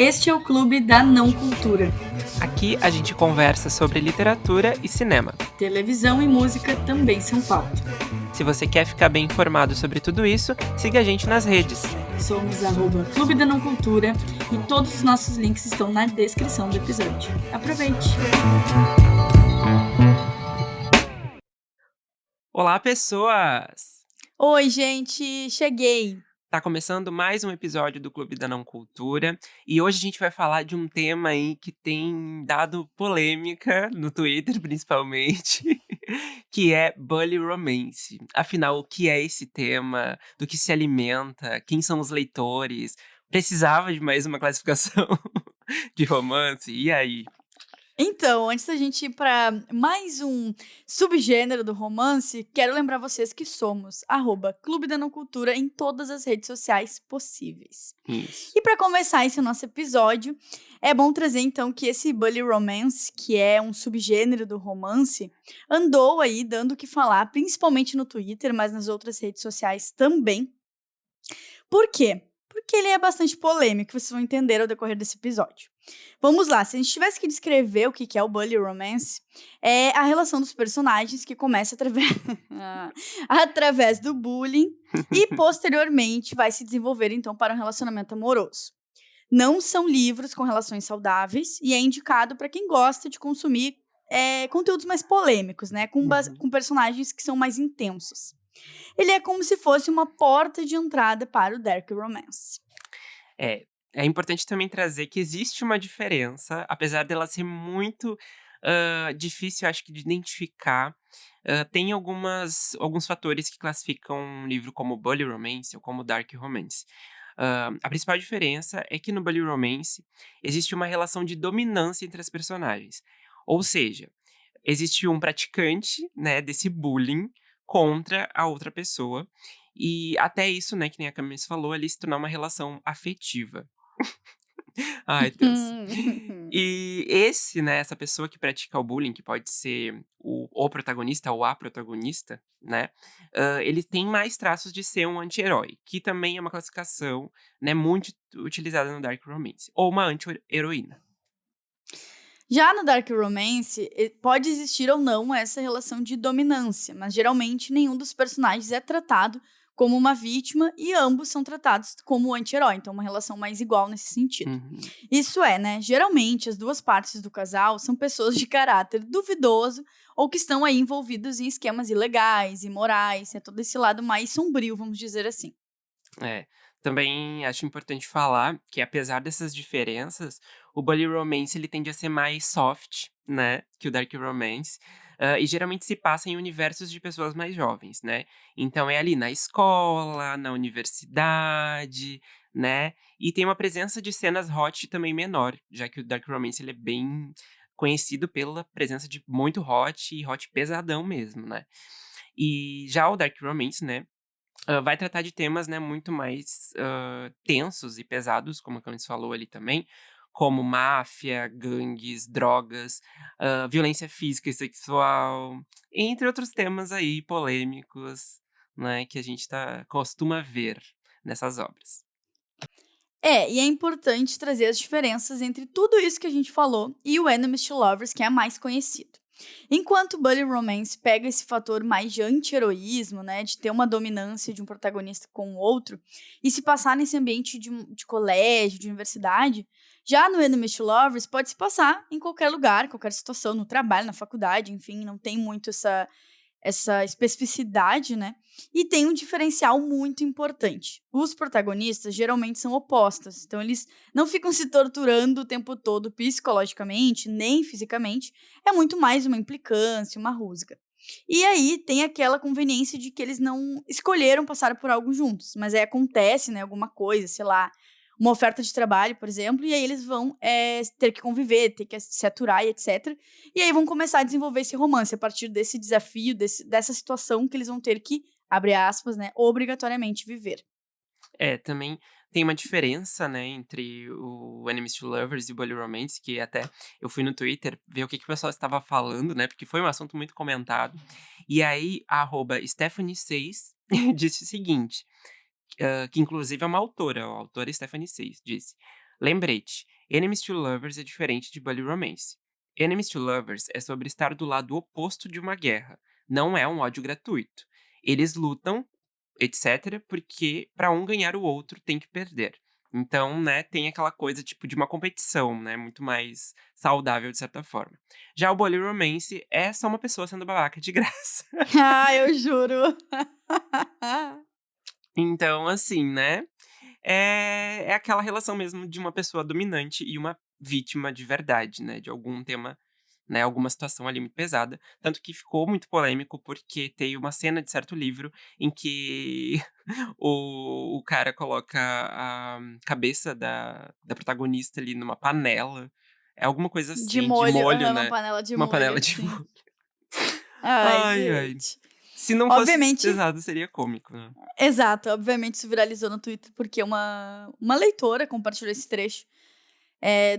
Este é o Clube da Não Cultura. Aqui a gente conversa sobre literatura e cinema. Televisão e música também são pauta. Se você quer ficar bem informado sobre tudo isso, siga a gente nas redes. Somos @Clube da Não Cultura e todos os nossos links estão na descrição do episódio. Aproveite! Olá, pessoas! Oi, gente! Cheguei! Tá começando mais um episódio do Clube da Não Cultura e hoje a gente vai falar de um tema aí que tem dado polêmica no Twitter, principalmente, que é bully romance. Afinal, o que é esse tema? Do que se alimenta? Quem são os leitores? Precisava de mais uma classificação de romance? E aí? Então, antes da gente ir para mais um subgênero do romance, quero lembrar vocês que somos @Clube da Não Cultura em todas as redes sociais possíveis. Isso. E para começar esse nosso episódio, é bom trazer então que esse bully romance, que é um subgênero do romance, andou aí dando o que falar, principalmente no Twitter, mas nas outras redes sociais também. Por quê? Porque ele é bastante polêmico, vocês vão entender ao decorrer desse episódio. Vamos lá, se a gente tivesse que descrever o que é o bully romance, é a relação dos personagens que começa através do bullying e posteriormente vai se desenvolver então para um relacionamento amoroso. Não são livros com relações saudáveis e é indicado para quem gosta de consumir conteúdos mais polêmicos, né? Uhum. Com personagens que são mais intensos. Ele é como se fosse uma porta de entrada para o dark romance. É importante também trazer que existe uma diferença, apesar dela ser muito, difícil, acho que, de identificar. Tem alguns fatores que classificam um livro como bully romance ou como dark romance. A principal diferença é que no bully romance existe uma relação de dominância entre as personagens. Ou seja, existe um praticante, né, desse bullying contra a outra pessoa, e até isso, né, que nem a Camis falou, ali se tornar uma relação afetiva. Ai, Deus. E essa pessoa que pratica o bullying, que pode ser o protagonista ou a protagonista, né, ele tem mais traços de ser um anti-herói, que também é uma classificação, né, muito utilizada no dark romance, ou uma anti-heroína. Já no dark romance, pode existir ou não essa relação de dominância, mas geralmente nenhum dos personagens é tratado como uma vítima e ambos são tratados como anti-herói, então uma relação mais igual nesse sentido. Uhum. Isso é, né? Geralmente as duas partes do casal são pessoas de caráter duvidoso ou que estão aí envolvidos em esquemas ilegais, imorais, é todo esse lado mais sombrio, vamos dizer assim. É. Também acho importante falar que, apesar dessas diferenças, o bully romance ele tende a ser mais soft, né, que o dark romance, e geralmente se passa em universos de pessoas mais jovens, né. Então é ali na escola, na universidade, né, e tem uma presença de cenas hot também menor, já que o dark romance ele é bem conhecido pela presença de muito hot e hot pesadão mesmo, né. E já o dark romance, né, vai tratar de temas, né, muito mais, tensos e pesados, como a Camis falou ali também, como máfia, gangues, drogas, violência física e sexual, entre outros temas aí polêmicos, né, que a gente costuma ver nessas obras. E é importante trazer as diferenças entre tudo isso que a gente falou e o Enemies to Lovers, que é a mais conhecido. Enquanto o Bully Romance pega esse fator mais de anti-heroísmo, né, de ter uma dominância de um protagonista com o outro, e se passar nesse ambiente de colégio, de universidade, já no Enemies to Lovers pode se passar em qualquer lugar, qualquer situação, no trabalho, na faculdade, enfim, não tem muito essa especificidade, né? E tem um diferencial muito importante. Os protagonistas geralmente são opostos, então eles não ficam se torturando o tempo todo psicologicamente, nem fisicamente, é muito mais uma implicância, uma rusga. E aí tem aquela conveniência de que eles não escolheram passar por algo juntos, mas aí acontece, né, alguma coisa, sei lá, uma oferta de trabalho, por exemplo, e aí eles vão ter que conviver, ter que se aturar e etc. E aí vão começar a desenvolver esse romance a partir desse desafio, dessa situação que eles vão ter que, abre aspas, né, obrigatoriamente viver. Também tem uma diferença, né, entre o Enemies to Lovers e o Bully Romance, que até eu fui no Twitter ver o que o pessoal estava falando, né, porque foi um assunto muito comentado. E aí, a @Stephanie6 disse o seguinte, que inclusive é uma autora, a autora Stephanie 6 disse: Lembrete, Enemies to Lovers é diferente de Bully Romance. Enemies to Lovers é sobre estar do lado oposto de uma guerra, não é um ódio gratuito. Eles lutam, etc, porque pra um ganhar o outro tem que perder. Então, né, tem aquela coisa tipo de uma competição, né, muito mais saudável de certa forma. Já o Bully Romance é só uma pessoa sendo babaca de graça. Ah, eu juro. Então, assim, né, é aquela relação mesmo de uma pessoa dominante e uma vítima de verdade, né, de algum tema, né, alguma situação ali muito pesada. Tanto que ficou muito polêmico, porque tem uma cena de certo livro em que o cara coloca a cabeça da protagonista ali numa panela. É alguma coisa De assim, de molho, molho, aham, uma né. panela de Uma molho, panela de assim. molho. Ai, Ai, ai. gente. Se não fosse Obviamente pesado, seria cômico, né. exato, obviamente isso viralizou no Twitter, porque uma leitora compartilhou esse trecho,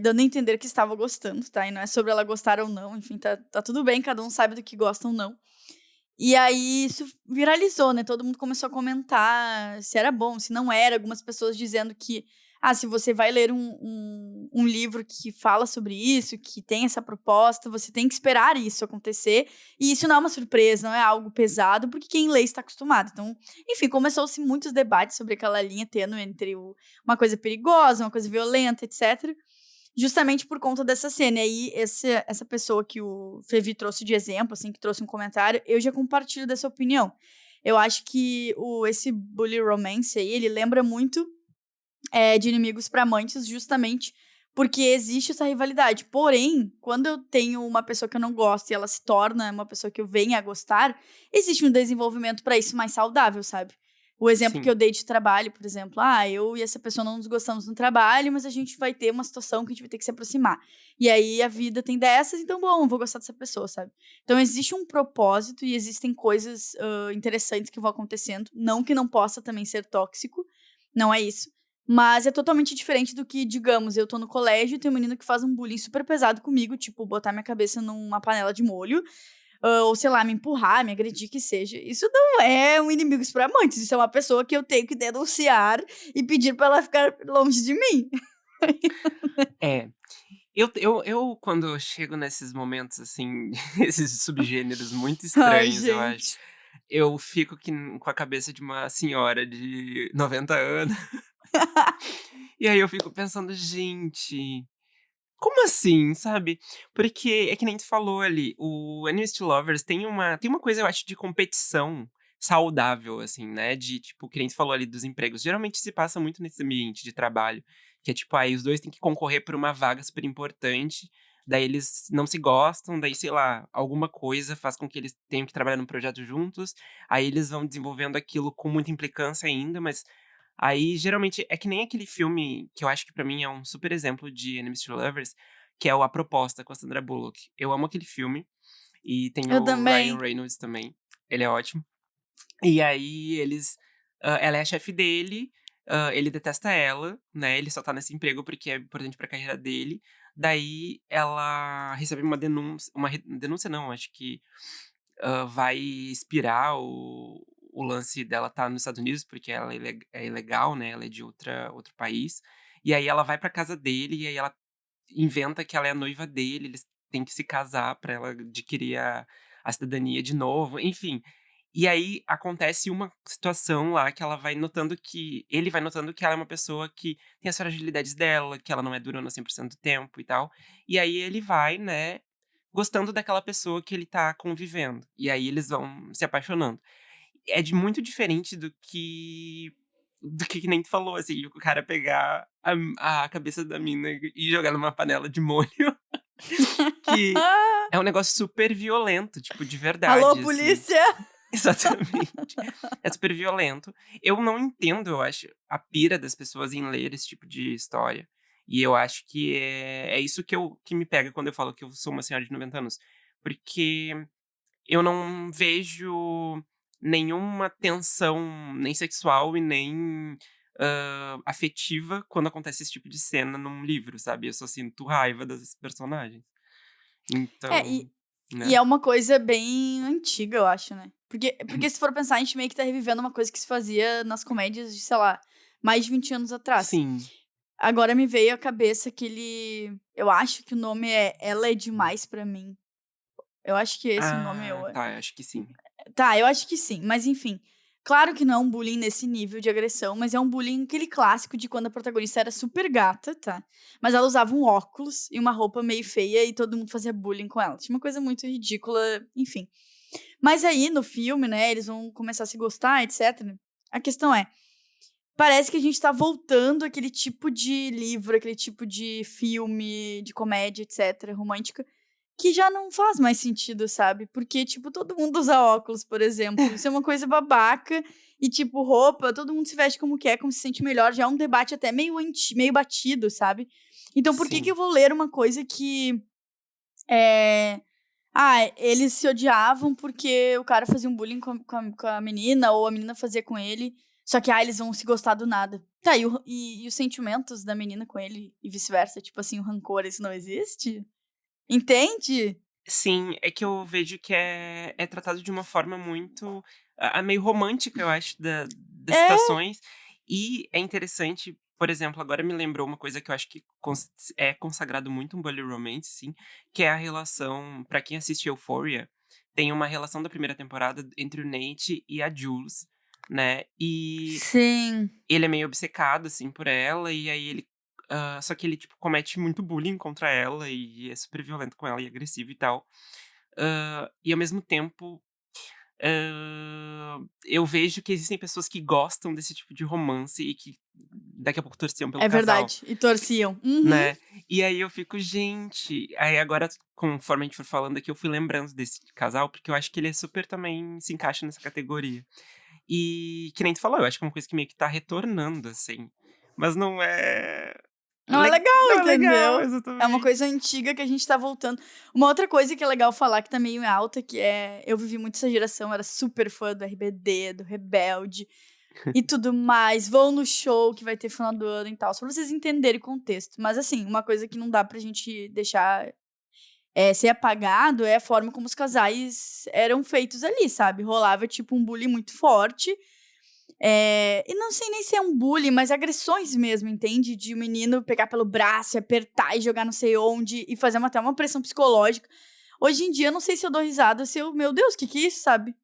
dando a entender que estava gostando, tá, e não é sobre ela gostar ou não, enfim, tá tudo bem, cada um sabe do que gosta ou não. E aí isso viralizou, né, todo mundo começou a comentar se era bom, se não era, algumas pessoas dizendo que, se você vai ler um livro que fala sobre isso, que tem essa proposta, você tem que esperar isso acontecer, e isso não é uma surpresa, não é algo pesado, porque quem lê está acostumado. Então, enfim, começou-se muitos debates sobre aquela linha tênue entre uma coisa perigosa, uma coisa violenta, etc. Justamente por conta dessa cena. E aí, essa pessoa que o Fevi trouxe de exemplo, assim, que trouxe um comentário, eu já compartilho dessa opinião. Eu acho que esse bully romance aí, ele lembra muito, de Inimigos para Amantes, justamente porque existe essa rivalidade. Porém, quando eu tenho uma pessoa que eu não gosto e ela se torna uma pessoa que eu venha a gostar, existe um desenvolvimento para isso mais saudável, sabe? O exemplo que Sim. eu dei de trabalho, por exemplo, eu e essa pessoa não nos gostamos no trabalho, mas a gente vai ter uma situação que a gente vai ter que se aproximar. E aí a vida tem dessas, então bom, eu vou gostar dessa pessoa, sabe? Então existe um propósito e existem coisas interessantes que vão acontecendo. Não que não possa também ser tóxico, não é isso. Mas é totalmente diferente do que, digamos, eu tô no colégio e tem um menino que faz um bullying super pesado comigo, tipo, botar minha cabeça numa panela de molho, ou sei lá, me empurrar, me agredir, que seja. Isso não é um Inimigos para Amantes, isso é uma pessoa que eu tenho que denunciar e pedir pra ela ficar longe de mim. É. Eu quando chego nesses momentos, assim, esses subgêneros muito Ai, estranhos, eu acho, gente. eu fico com a cabeça de uma senhora de 90 anos. E aí eu fico pensando: "Gente, como assim?", sabe. Porque é que nem tu falou ali, o Enemies to Lovers tem uma coisa, eu acho, de competição saudável, assim, né, de tipo, que nem tu falou ali dos empregos. Geralmente se passa muito nesse ambiente de trabalho, que é tipo, aí os 2 têm que concorrer por uma vaga super importante, daí eles não se gostam, daí, sei lá, alguma coisa faz com que eles tenham que trabalhar num projeto juntos, aí eles vão desenvolvendo aquilo com muita implicância ainda, mas aí, geralmente, é que nem aquele filme que eu acho que pra mim é um super exemplo de Enemies to Lovers, que é o A Proposta, com a Sandra Bullock. Eu amo aquele filme, e tem Eu o Ryan também. Reynolds também, ele é ótimo. E aí ela é a chefe dele, ele detesta ela, né, ele só tá nesse emprego porque é importante pra carreira dele. Daí ela recebe denúncia não, acho que vai expirar o lance dela estar nos Estados Unidos, porque ela é ilegal, né, ela é de outro país. E aí ela vai pra casa dele, e aí ela inventa que ela é a noiva dele, eles têm que se casar pra ela adquirir a cidadania de novo, enfim. E aí acontece uma situação lá que ele vai notando que ela é uma pessoa que tem as fragilidades dela, que ela não é durona 100% do tempo e tal. E aí ele vai, né, gostando daquela pessoa que ele tá convivendo. E aí eles vão se apaixonando. É de muito diferente do que nem tu falou, assim, o cara pegar a cabeça da mina e jogar numa panela de molho, que é um negócio super violento, tipo, de Alô, verdade, assim. polícia! Exatamente. É super violento. Eu não entendo, eu acho, a pira das pessoas em ler esse tipo de história. E eu acho que é isso que me pega quando eu falo que eu sou uma senhora de 90 anos. Porque eu não vejo nenhuma tensão, nem sexual e nem, afetiva quando acontece esse tipo de cena num livro, sabe. Eu só sinto raiva desses personagens. É, Então, e né. é uma coisa bem antiga, eu acho, né. Porque se for pensar, a gente meio que tá revivendo uma coisa que se fazia nas comédias de, sei lá, mais de 20 anos atrás. Sim. Agora me veio à cabeça aquele eu acho que o nome é Ela é Demais pra Mim. Eu acho que esse o nome Ah, tá, acho que sim. tá, eu acho que sim, mas enfim. Claro que não é um bullying nesse nível de agressão, mas é um bullying aquele clássico de quando a protagonista era super gata, tá, mas ela usava um óculos e uma roupa meio feia e todo mundo fazia bullying com ela. Tinha uma coisa muito ridícula, enfim. Mas aí no filme, né, eles vão começar a se gostar, etcétera. A questão é, parece que a gente tá voltando àquele tipo de livro, aquele tipo de filme, de comédia, etcétera, romântica, que já não faz mais sentido, sabe, porque, tipo, todo mundo usa óculos, por exemplo, isso é uma coisa babaca e, tipo, roupa, todo mundo se veste como quer, como se sente melhor, já é um debate até meio batido, sabe. Então por que que Sim. eu vou ler uma coisa que, eh, eles se odiavam porque o cara fazia um bullying com a menina ou a menina fazia com ele, só que, eles vão se gostar do nada. Tá, e os sentimentos da menina com ele e vice-versa, tipo assim, o rancor, isso não existe? Entende? Sim, é que eu vejo que é tratado de uma forma muito, meio romântica, eu acho, das É. situações. E é interessante, por exemplo, agora me lembrou uma coisa que eu acho que é consagrado muito um bully romance, assim, que é a relação pra quem assiste Euphoria, tem uma relação da primeira temporada entre o Nate e a Jules, né, e Sim, ele é meio obcecado, assim, por ela, e aí ele só que ele, tipo, comete muito bullying contra ela e é super violento com ela e agressivo e tal. E ao mesmo tempo, eu vejo que existem pessoas que gostam desse tipo de romance e que daqui a pouco torciam pelo é casal, verdade. E torciam. Uhum. né. E aí eu fico: "Gente", aí agora conforme a gente for falando aqui, eu fui lembrando desse casal, porque eu acho que ele é super também se encaixa nessa categoria. E que nem tu falou, eu acho que é uma coisa que meio que tá retornando, assim, mas Não, é legal, não é legal, entendeu? É uma exatamente. coisa antiga que a gente tá voltando. Uma outra coisa que é legal falar, que tá meio em alta, que é eu vivi muito essa geração, era super fã do RBD, do Rebelde e tudo mais. Vão no show que vai ter final do ano e tal, só pra vocês entenderem o contexto. Mas, assim, uma coisa que não dá pra gente deixar, ser apagado é a forma como os casais eram feitos ali, sabe? Rolava, tipo, um bullying muito forte. E não sei nem se é um bullying, mas agressões mesmo, entende? De o menino pegar pelo braço e apertar e jogar não sei onde e fazer até uma pressão psicológica. Hoje em dia, eu não sei se eu dou risada, se eu, meu Deus, que é isso, sabe?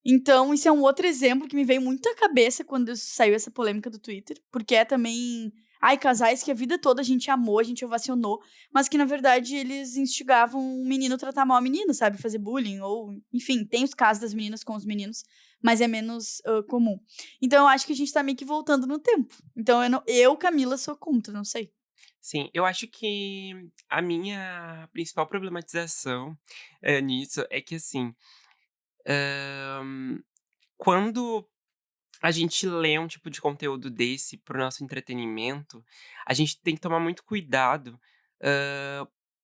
Então, isso é um outro exemplo que me veio muito à cabeça quando saiu essa polêmica do Twitter, porque é também, casais que a vida toda a gente amou, a gente ovacionou, mas que na verdade eles instigavam um menino a tratar mal a menina, sabe, fazer bullying ou, enfim, tem os casos das meninas com os meninos, mas é menos, comum. Então eu acho que a gente tá meio que voltando no tempo. Então eu, Camila, sou contra, não sei. Sim, eu acho que a minha principal problematização, nisso é que, assim, hã, quando a gente lê um tipo de conteúdo desse para o nosso entretenimento, a gente tem que tomar muito cuidado,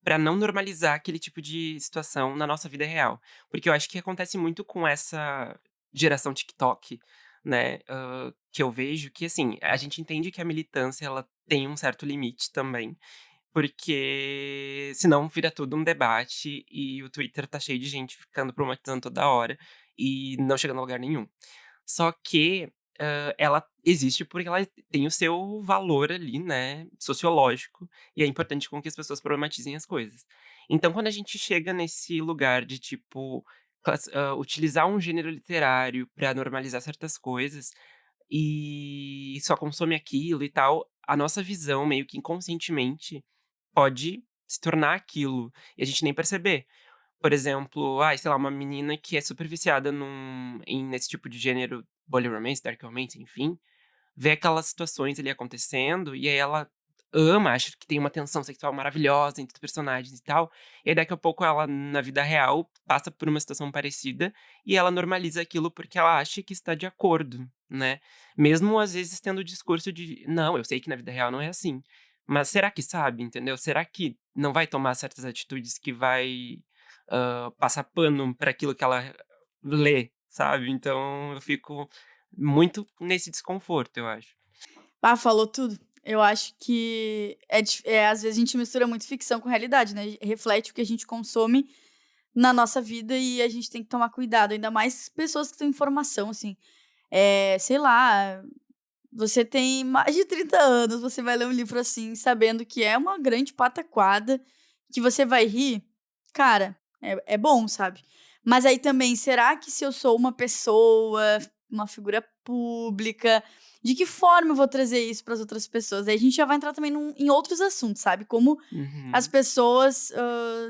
para não normalizar aquele tipo de situação na nossa vida real. Porque eu acho que acontece muito com essa geração TikTok, né, que eu vejo que, assim, a gente entende que a militância ela tem um certo limite também, porque senão vira tudo um debate e o Twitter tá cheio de gente ficando problematizando toda hora e não chegando a lugar nenhum. Só que, ela existe porque ela tem o seu valor ali, né, sociológico, e é importante com que as pessoas problematizem as coisas. Então quando a gente chega nesse lugar de, tipo, utilizar um gênero literário pra normalizar certas coisas, e só consome aquilo e tal, a nossa visão meio que inconscientemente pode se tornar aquilo, e a gente nem perceber. Por exemplo, sei lá, uma menina que é super viciada nesse tipo de gênero bully romance, dark romance, enfim, vê aquelas situações ali acontecendo, e aí ela ama, acha que tem uma tensão sexual maravilhosa entre os personagens e tal, e aí daqui a pouco ela, na vida real, passa por uma situação parecida, e ela normaliza aquilo porque ela acha que está de acordo, né. Mesmo às vezes tendo o discurso de: "Não, eu sei que na vida real não é assim", mas será que sabe, entendeu? Será que não vai tomar certas atitudes que vai, passar pano para aquilo que ela lê, sabe? Então eu fico muito nesse desconforto, eu acho. Ah, falou tudo. Eu acho que às vezes a gente mistura muito ficção com realidade, né, reflete o que a gente consome na nossa vida e a gente tem que tomar cuidado, ainda mais pessoas que têm informação, assim. Sei lá, você tem mais de 30 anos, você vai ler um livro assim, sabendo que é uma grande pataquada, que você vai rir, cara, é bom, sabe. Mas aí também, será que se eu sou uma pessoa, uma figura pública, de que forma eu vou trazer isso para as outras pessoas? Aí a gente já vai entrar também em outros assuntos, sabe, como as Uhum. pessoas,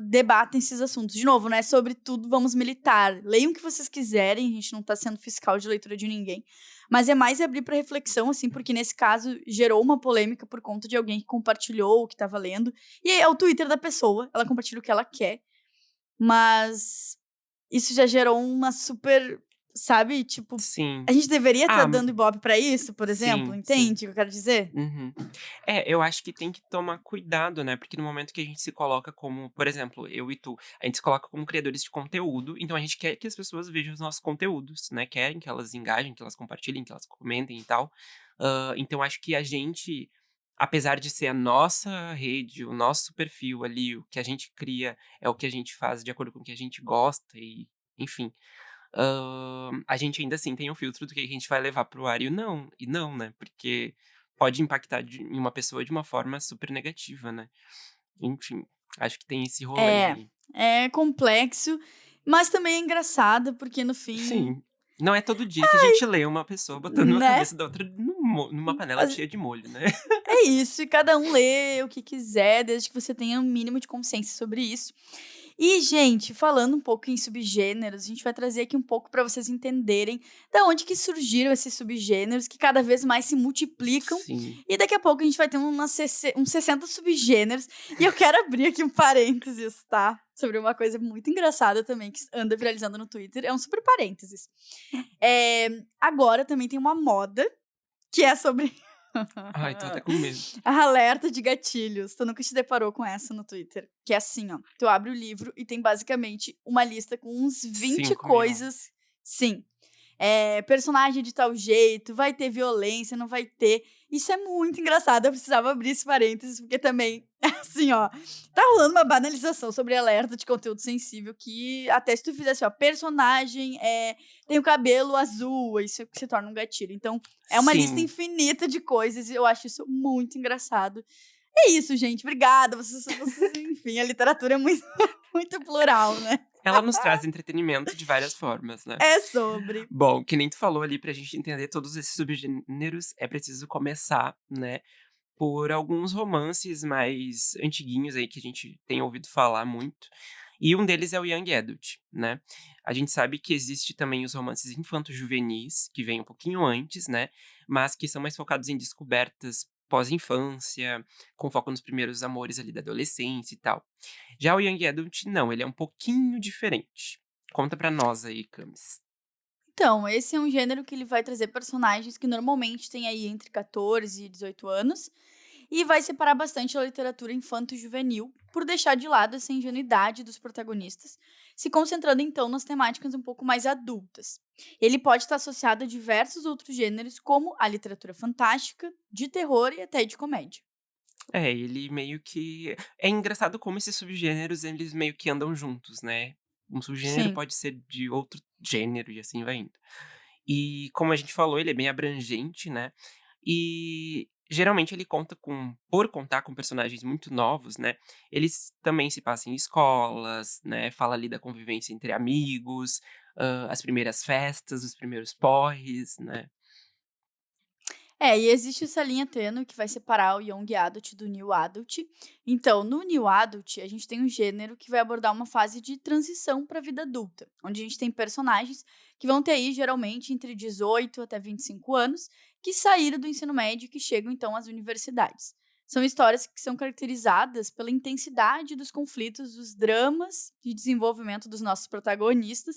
debatem esses assuntos. De novo, não é sobre tudo vamos militar. Leiam o que vocês quiserem, a gente não tá sendo fiscal de leitura de ninguém. Mas é mais abrir para reflexão, assim, porque nesse caso gerou uma polêmica por conta de alguém que compartilhou o que estava lendo. E é o Twitter da pessoa, ela compartilha o que ela quer, mas isso já gerou uma super, sabe, tipo, Sim. a gente deveria estar Ah, dando ibope pra isso, por exemplo, sim, sim. entende o que eu quero dizer? Uhum. É, eu acho que tem que tomar cuidado, né, porque no momento que a gente se coloca como, por exemplo, eu e tu, a gente se coloca como criadores de conteúdo, então a gente quer que as pessoas vejam os nossos conteúdos, né, querem que elas engajem, que elas compartilhem, que elas comentem e tal. Então acho que a gente, apesar de ser a nossa rede, o nosso perfil ali, o que a gente cria é o que a gente faz de acordo com o que a gente gosta e, enfim, a gente ainda assim tem o filtro do que a gente vai levar para o ar e não, né, porque pode impactar em uma pessoa de uma forma super negativa, né. Enfim, acho que tem esse rolê É, aí. é complexo, mas também é engraçado, porque no fim, Sim, não é todo dia que a gente lê uma pessoa botando a né, cabeça da outra numa panela as cheia de molho, né. é isso, e cada um lê o que quiser, desde que você tenha um mínimo de consciência sobre isso. E, gente, falando um pouco em subgêneros, a gente vai trazer aqui um pouco para vocês entenderem da onde que surgiram esses subgêneros que cada vez mais se multiplicam. Sim. E daqui a pouco a gente vai ter uns 60 subgêneros. E eu quero abrir aqui um parênteses, tá? Sobre uma coisa muito engraçada também que anda viralizando no Twitter. É um super parênteses. Agora também tem uma moda que é sobre Ai, tô até com medo. alerta de gatilhos. Tu nunca te deparou com essa no Twitter? Que é assim, ó, tu abre o livro e tem basicamente uma lista com uns 20 5.000. coisas, sim, personagem de tal jeito, vai ter violência, não vai ter. Isso é muito engraçado, eu precisava abrir esse parênteses, porque também, assim, ó, tá rolando uma banalização sobre alerta de conteúdo sensível que até se tu fizesse, ó, personagem tem o cabelo azul, isso se torna um gatilho. Então, é uma lista Sim. infinita de coisas e eu acho isso muito engraçado. É isso, gente, obrigada, enfim, a literatura é muito, muito plural, né. Ela nos traz entretenimento de várias formas, né. É sobre. Bom, que nem tu falou ali, pra gente entender todos esses subgêneros, é preciso começar, né, por alguns romances mais antiguinhos aí que a gente tem ouvido falar muito, e um deles é o young adult, né. A gente sabe que existe também os romances infanto-juvenis, que vêm um pouquinho antes, né, mas que são mais focados em descobertas pós-infância, com foco nos primeiros amores ali da adolescência e tal. Já o young adult não, ele é um pouquinho diferente. Conta pra nós aí, Camis. Então, esse é um gênero que ele vai trazer personagens que normalmente têm aí entre 14 e 18 anos, e vai separar bastante a literatura infanto-juvenil, por deixar de lado essa ingenuidade dos protagonistas, se concentrando então nas temáticas um pouco mais adultas. Ele pode estar associado a diversos outros gêneros, como a literatura fantástica, de terror e até de comédia. É, ele meio que é engraçado como esses subgêneros, eles meio que andam juntos, né. Um subgênero Sim. pode ser de outro gênero e assim vai indo. E como a gente falou, ele é bem abrangente, né, e geralmente ele conta com por contar com personagens muito novos, né, eles também se passam em escolas, né, fala ali da convivência entre amigos, as primeiras festas, os primeiros porres, né. E existe essa linha tênue que vai separar o Young Adult do New Adult. Então, no New Adult, a gente tem um gênero que vai abordar uma fase de transição para a vida adulta, onde a gente tem personagens que vão ter aí geralmente entre 18 até 25 anos, que saíram do ensino médio e que chegam então às universidades. São histórias que são caracterizadas pela intensidade dos conflitos, dos dramas de desenvolvimento dos nossos protagonistas,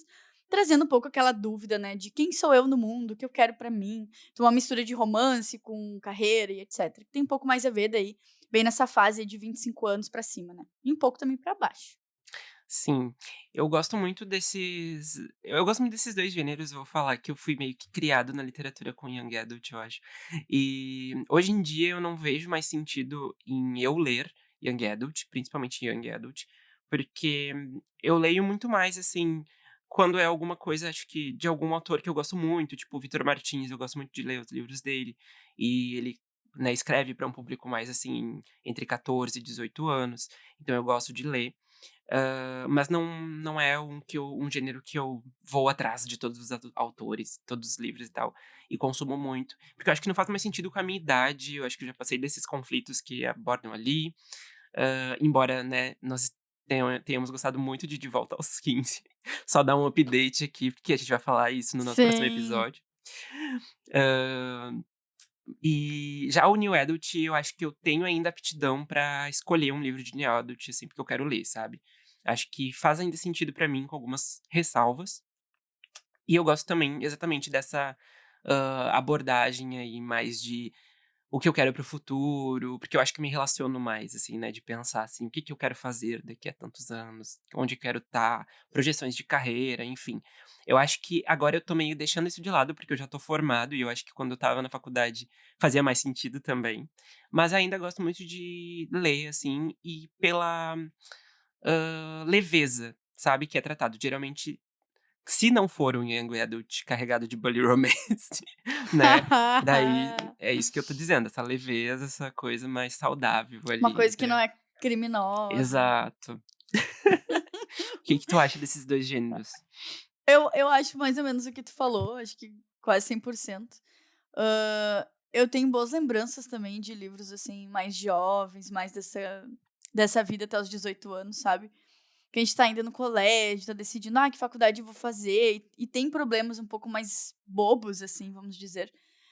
trazendo um pouco aquela dúvida, né, de quem sou eu no mundo, o que eu quero para mim. Então, uma mistura de romance com carreira e etcétera, que tem um pouco mais a ver daí, bem nessa fase aí de 25 anos pra cima, né, e um pouco também pra baixo. Sim, eu gosto muito desses 2 gêneros, eu vou falar que eu fui meio que criado na literatura com young adult, eu acho. E hoje em dia eu não vejo mais sentido em eu ler young adult, principalmente young adult, porque eu leio muito mais, assim, quando é alguma coisa, acho que de algum autor que eu gosto muito, tipo o Vitor Martins, eu gosto muito de ler os livros dele, e ele, né, escreve para um público mais, assim, entre 14 e 18 anos, então eu gosto de ler. Mas não é um gênero que eu vou atrás de todos os autores, todos os livros e tal, e consumo muito, porque eu acho que não faz mais sentido com a minha idade, eu acho que eu já passei desses conflitos que abordam ali, embora, né, nós tenhamos gostado muito de Volta aos 15. Só dar um update aqui, porque a gente vai falar isso no nosso próximo Sim. episódio. Hã, e já o New Adult, eu acho que eu tenho ainda aptidão pra escolher um livro de New Adult, assim, porque eu quero ler, sabe. Acho que faz ainda sentido pra mim, com algumas ressalvas. E eu gosto também exatamente dessa, abordagem aí mais de o que eu quero para o futuro, porque eu acho que eu me relaciono mais, assim, né, de pensar assim: "O que que eu quero fazer daqui a tantos anos? Onde eu quero estar?", projeções de carreira, enfim. Eu acho que agora eu tô meio deixando isso de lado, porque eu já tô formado e eu acho que quando eu estava na faculdade fazia mais sentido também. Mas ainda gosto muito de ler, assim, e pela, leveza, sabe, que é tratado. Geralmente, se não for um young adult carregado de bully romance, né, daí é isso que eu tô dizendo, essa leveza, essa coisa mais saudável Uma ali coisa que não entre é criminosa. exato. O que que tu acha desses 2 gêneros? Eu acho mais ou menos o que tu falou, acho que quase 100%. Eu tenho boas lembranças também de livros, assim, mais jovens, mais dessa vida até os 18 anos, sabe. Que a gente tá ainda no colégio, tá decidindo: "Ah, que faculdade eu vou fazer", e tem problemas um pouco mais bobos, assim, vamos dizer.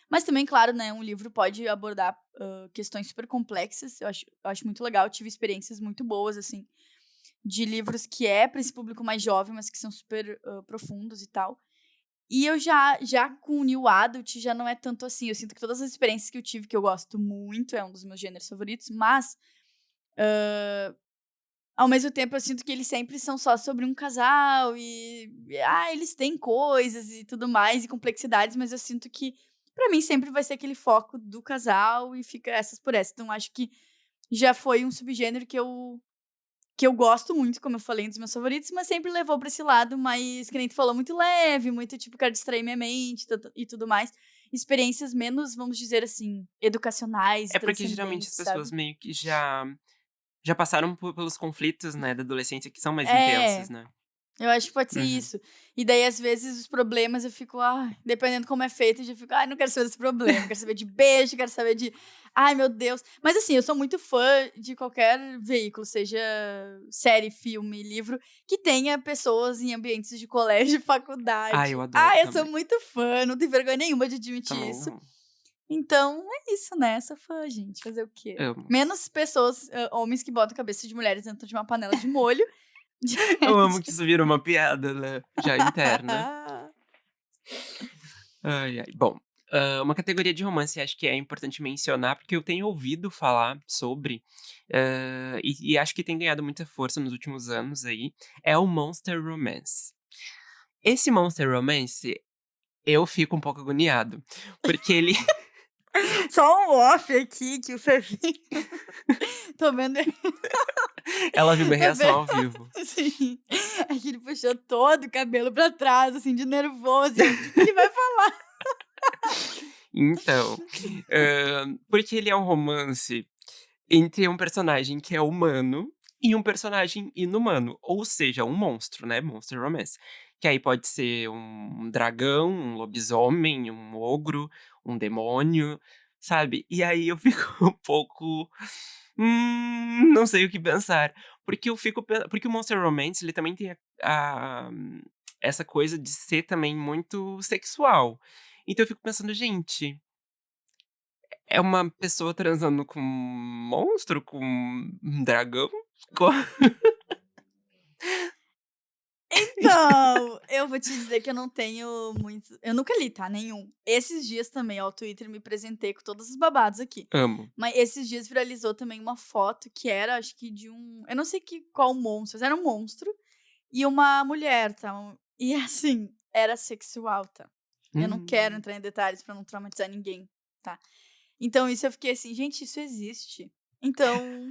Mas também, claro, né, um livro pode abordar, questões super complexas, eu acho muito legal, tive experiências muito boas, assim, de livros que é para esse público mais jovem, mas que são super, profundos e tal. E eu já com o New Adult já não é tanto assim, eu sinto que todas as experiências que eu tive, que eu gosto muito, é um dos meus gêneros favoritos, mas, ao mesmo tempo eu sinto que eles sempre são só sobre um casal eles têm coisas e tudo mais e complexidades, mas eu sinto que pra mim sempre vai ser aquele foco do casal e fica essas por essas. Então acho que já foi um subgênero que eu gosto muito, como eu falei, um dos meus favoritos, mas sempre levou pra esse lado mais, que nem tu falou, muito leve, muito tipo, quero distrair minha mente e tudo mais. Experiências menos, vamos dizer assim, educacionais e É porque geralmente as transcendentes, pessoas sabe? meio que já passaram pelos conflitos, né, da adolescência que são mais intensos, É. né. Eu acho que pode ser Uhum. isso. E daí, às vezes, os problemas eu fico, dependendo como é feito, eu já fico: "Ai, não quero saber desse problema, quero saber de beijo, quero saber de ai, meu Deus". Mas, assim, eu sou muito fã de qualquer veículo, seja série, filme, livro, que tenha pessoas em ambientes de colégio e Ah, eu faculdade. adoro Eu sou também. muito fã, não tenho vergonha nenhuma de admitir Também isso. amo. Então, é isso, né, sou fã, gente, fazer o quê? Amo. Menos pessoas, homens que botam a cabeça de mulheres dentro de uma panela de molho, de Eu amo que resto. isso virou uma piada, né, já interna. Ai, ai. Bom, uma categoria de romance acho que é importante mencionar, porque eu tenho ouvido falar sobre, e acho que tem ganhado muita força nos últimos anos aí, é o Monster Romance. Esse Monster Romance, eu fico um pouco agoniado, porque ele Só um off aqui que o Fefinho tô vendo ela viu minha tô reação vendo ao vivo. assim, é que ele puxou todo o cabelo pra trás, assim, de nervoso, e eu: "O que que ele vai falar?" Então, porque ele é um romance entre um personagem que é humano e um personagem inumano, ou seja, um monstro, né, monster romance. Que aí pode ser um dragão, um lobisomem, um ogro, um demônio, sabe. E aí eu fico um pouco, não sei o que pensar, porque eu fico porque o monster romance ele também tem a essa coisa de ser também muito sexual. Então eu fico pensando: "Gente, é uma pessoa transando com um monstro, com um dragão? Co" Então, eu vou te dizer que eu não tenho muito eu nunca li, tá, nenhum. Esses dias também, ó, o Twitter me presentei com todos os babados aqui. Amo. Mas esses dias viralizou também uma foto que era, acho que de eu não sei qual monstro, mas era um monstro e uma mulher, tá. E assim, era sexual, tá. Eu não quero Hum. entrar em detalhes pra não traumatizar ninguém, tá. Então isso eu fiquei assim: "Gente, isso existe". Então,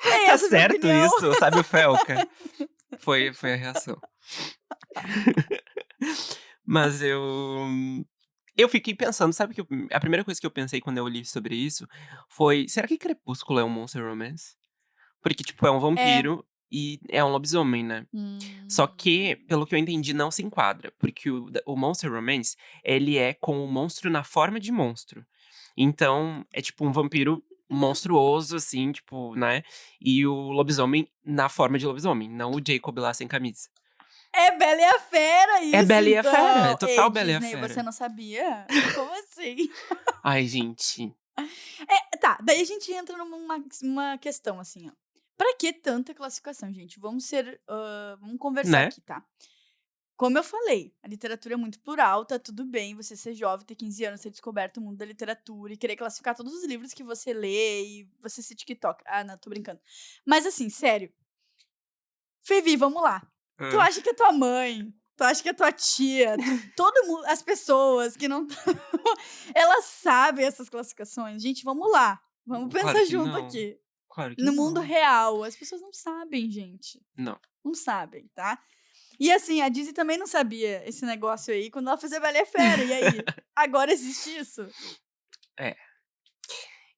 é Tá essa a minha certo opinião. isso, sabe o Felca? Foi a reação. Mas eu fiquei pensando, sabe que a primeira coisa que eu pensei quando eu li sobre isso foi: "Será que Crepúsculo é um monster romance?" Porque, tipo, é um É. vampiro e é um lobisomem, né. Só que, Hum. pelo que eu entendi, não se enquadra, porque o monster romance, ele é com o monstro na forma de monstro. Então, é tipo um vampiro monstruoso, assim, tipo, né, e o lobisomem na forma de lobisomem, não o Jacob lá sem camisa. É Bela e a Fera É isso, Bela e a Fera, é então. Ei, total Bela e a Disney, você Fera. não sabia? Como assim? Ai, gente, Tá, daí a gente entra numa uma questão, assim, ó. Pra que tanta classificação, gente? Vamos conversar né. aqui, tá? Como eu falei, a literatura é muito plural, tá tudo bem você ser jovem, ter 15 anos, ter descoberto o mundo da literatura e querer classificar todos os livros que você lê e você ser TikTok. Ah, não, tô brincando. Mas assim, sério, Fevi, vamos lá. Tu Hã. acha que a tua mãe, tu acha que a tua tia, todo mundo, as pessoas que não elas sabem essas classificações? Gente, vamos lá. Vamos Claro pensar que junto não, aqui. claro que No mundo não. real, as pessoas não sabem, gente. Não. Não sabem, tá? E assim, a Disney também não sabia esse negócio aí quando ela fez a Bela e a Fera. E aí? Agora existe isso? É.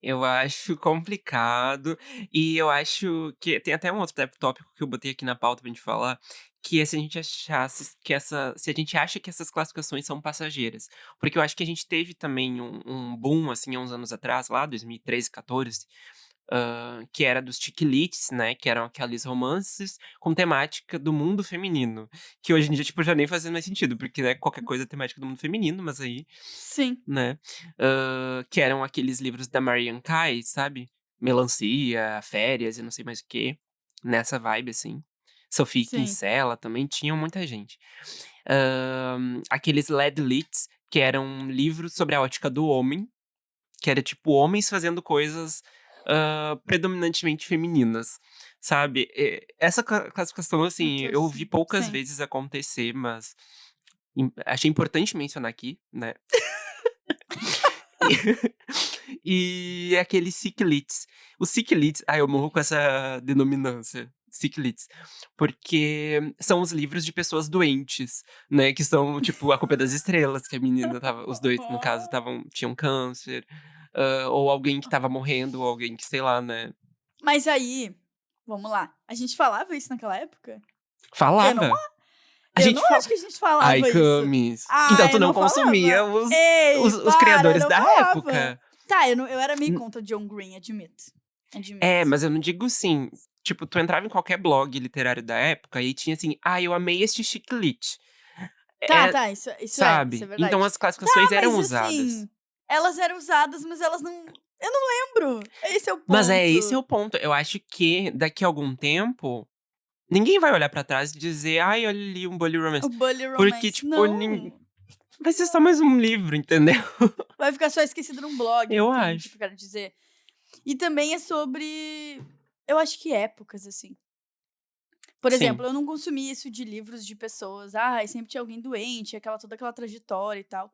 Eu acho complicado, e eu acho que tem até um outro tópico que eu botei aqui na pauta pra gente falar, que é se a gente achasse que se a gente acha que essas classificações são passageiras. Porque eu acho que a gente teve também um boom, assim, há uns anos atrás, lá 2013, 14, que era dos chick-lit, né, que eram aqueles romances com temática do mundo feminino, que hoje em dia, tipo, já nem faz mais sentido, porque, né, qualquer coisa é temática do mundo feminino, mas aí, Sim, né, que eram aqueles livros da Marianne Kai, sabe, Melancia, Férias e não sei mais o quê, nessa vibe, assim. Sophie sim. Kinsella também, tinham muita gente. Aqueles Led Lits, que eram livros sobre a ótica do homem, que era tipo homens fazendo coisas, predominantemente femininas, sabe. Essa classificação, Eu assim, tô eu vi assim. poucas Sim, vezes acontecer, mas achei importante mencionar aqui, né. E aqueles ciclits. Os ciclits, eu morro com essa denominância, ciclits, porque são os livros de pessoas doentes, né, que são tipo A Culpa é das Estrelas, que a menina estava os 2 no caso tinham câncer, ou alguém que estava morrendo, ou alguém que sei lá, né. Mas aí, vamos lá, a gente falava isso naquela época? Eu não Falava. a A eu gente não fala acho que a gente ai, falava isso. Camis, então Ah, tu eu não não consumia falava. os Ei, os os para, eu criadores não da falava. época. Tá, eu era meio contra John Green, admito. É, Admito. mas eu não digo assim, tipo, tu entrava em qualquer blog literário da época e tinha assim: eu amei este chiclete". Tá, É, tá, isso é sabe? Então verdade. as Tá, classificações eram mas usadas. assim, elas eram usadas, mas elas não eu não lembro, esse é o Mas esse é ponto. o ponto, eu acho que daqui a algum tempo, ninguém vai olhar pra trás e dizer: "Ai, olha ali um Bully O Romance", bully porque romance, tipo, não, vai ser só mais não. um livro, entendeu? Vai ficar só esquecido num blog, Eu entende o que acho. eu quero dizer? E também é sobre, eu acho que épocas, assim. Por exemplo, Sim, eu não consumi isso de livros de pessoas, sempre tinha alguém doente, toda aquela trajetória e tal.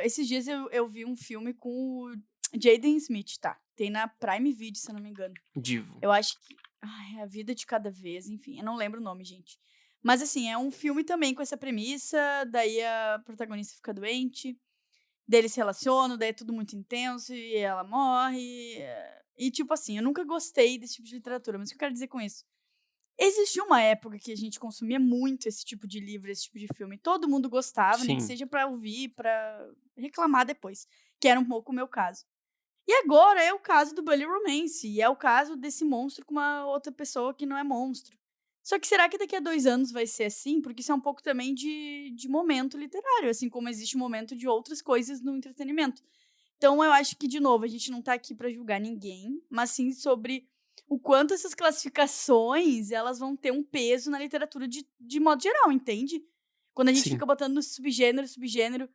Esses dias eu vi um filme com o Jaden Smith, tá, tem na Prime Video, se eu não me engano. divo. Eu acho que A Vida de Cada Vez, enfim, eu não lembro o nome, gente. Mas, assim, é um filme também com essa premissa, daí a protagonista fica doente, daí eles se relacionam, daí é tudo muito intenso e ela morre, e tipo assim, eu nunca gostei desse tipo de literatura, mas o que eu quero dizer com isso? Existiu uma época que a gente consumia muito esse tipo de livro, esse tipo de filme, todo mundo gostava, nem que Sim, seja pra ouvir, pra reclamar depois, que era um pouco o meu caso. E agora é o caso do Bully Romance, e é o caso desse monstro com uma outra pessoa que não é monstro. Só que será que daqui a 2 anos vai ser assim? Porque isso é um pouco também de momento literário, assim como existe um momento de outras coisas no entretenimento. Então eu acho que, de novo, a gente não tá aqui pra julgar ninguém, mas sim sobre o quanto essas classificações, elas vão ter um peso na literatura de modo geral, entende? Quando a gente sim. fica botando subgênero, subgênero,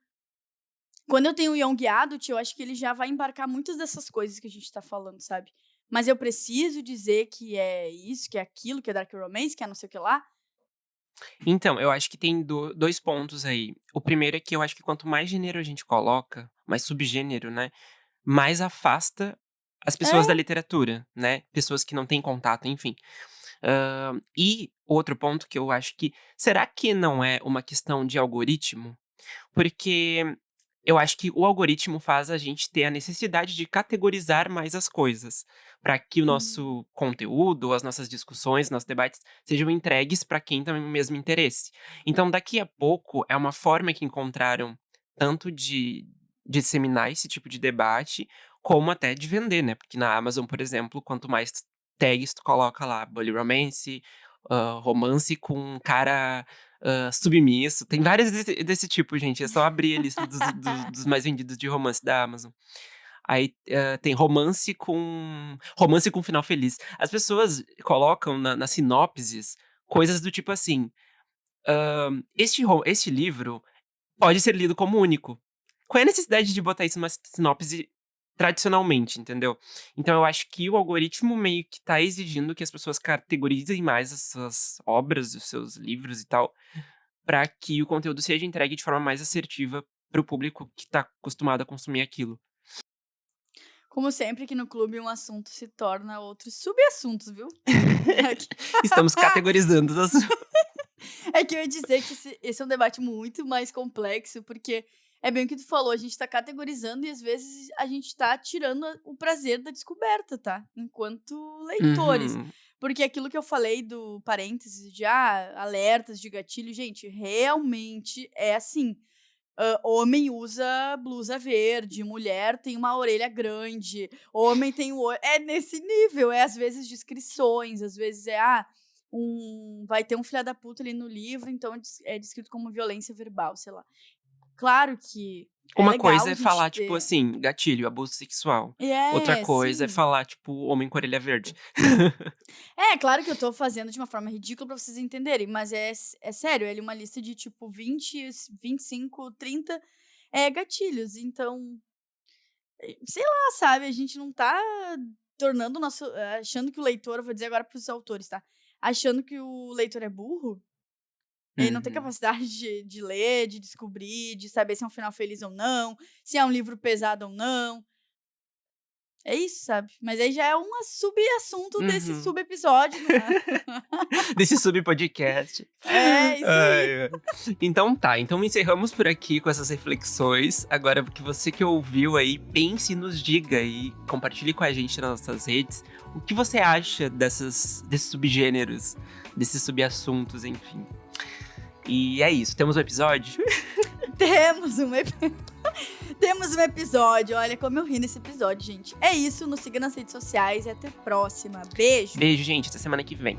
quando eu tenho o Young Adult, eu acho que ele já vai embarcar muitas dessas coisas que a gente tá falando, sabe. Mas eu preciso dizer que é isso, que é aquilo, que é Dark Romance, que é não sei o que lá? Então, eu acho que tem 2 pontos aí. O primeiro é que eu acho que quanto mais gênero a gente coloca, mais subgênero, né, mais afasta as pessoas da É, literatura, né, pessoas que não têm contato, enfim. E outro ponto que eu acho que será que não é uma questão de algoritmo? Porque eu acho que o algoritmo faz a gente ter a necessidade de categorizar mais as coisas, para que o Hum. nosso conteúdo, as nossas discussões, nossos debates sejam entregues para quem tem o mesmo interesse. Então, daqui a pouco, é uma forma que encontraram tanto de disseminar esse tipo de debate, como até de vender, né? Porque na Amazon, por exemplo, quanto mais tags tu coloca lá, bully romance, romance com um cara submisso, tem vários desse tipo, gente, é só abrir a lista dos mais vendidos de romance da Amazon. Aí, tem romance com final feliz. As pessoas colocam nas sinopses coisas do tipo assim, este livro pode ser lido como único. Qual é a necessidade de botar isso numa sinopse tradicionalmente, entendeu? Então eu acho que o algoritmo meio que tá exigindo que as pessoas categorizem mais as suas obras, os seus livros e tal, pra que o conteúdo seja entregue de forma mais assertiva para o público que tá acostumado a consumir aquilo. Como sempre aqui no clube, um assunto se torna outros subassuntos, viu? Aqui. Estamos categorizando as É que eu ia dizer que esse é um debate muito mais complexo, porque é bem o que tu falou, a gente tá categorizando e às vezes a gente tá tirando o prazer da descoberta, tá? Enquanto leitores. Uhum, Porque aquilo que eu falei do parênteses de alertas de gatilho, gente, realmente é assim. Homem usa blusa verde, mulher tem uma orelha grande, homem tem o olho. É nesse nível, é às vezes descrições, às vezes vai ter um filho da puta ali no livro, então é descrito como violência verbal, sei lá. Claro que é Uma legal coisa a é gente falar, tipo ter. assim, gatilho, abuso sexual. Outra coisa é Sim. falar, tipo, homem com orelha verde. É, claro que eu tô fazendo de uma forma ridícula pra vocês entenderem, mas é sério, é ali uma lista de tipo 20, 25, 30 gatilhos. Então, sei lá, sabe, a gente não tá tornando o nosso achando que o leitor, eu vou dizer agora para os autores, tá, achando que o leitor é burro, ele não tem Uhum. capacidade de ler, de descobrir, de saber se é um final feliz ou não, se é um livro pesado ou não. É isso, sabe. Mas aí já é um subassunto desse Uhum. subepisódio, não é? Desse subpodcast. É, isso aí. Ai, ai. Então tá, então encerramos por aqui com essas reflexões. Agora que você que ouviu aí, pense e nos diga e compartilhe com a gente nas nossas redes o que você acha desses subgêneros, desses subassuntos, enfim. E é isso, temos um episódio? Temos um epi temos um episódio. Olha como eu ri nesse episódio, gente. É isso, nos siga nas redes sociais e até a próxima. Beijo. Beijo, gente, até semana que vem.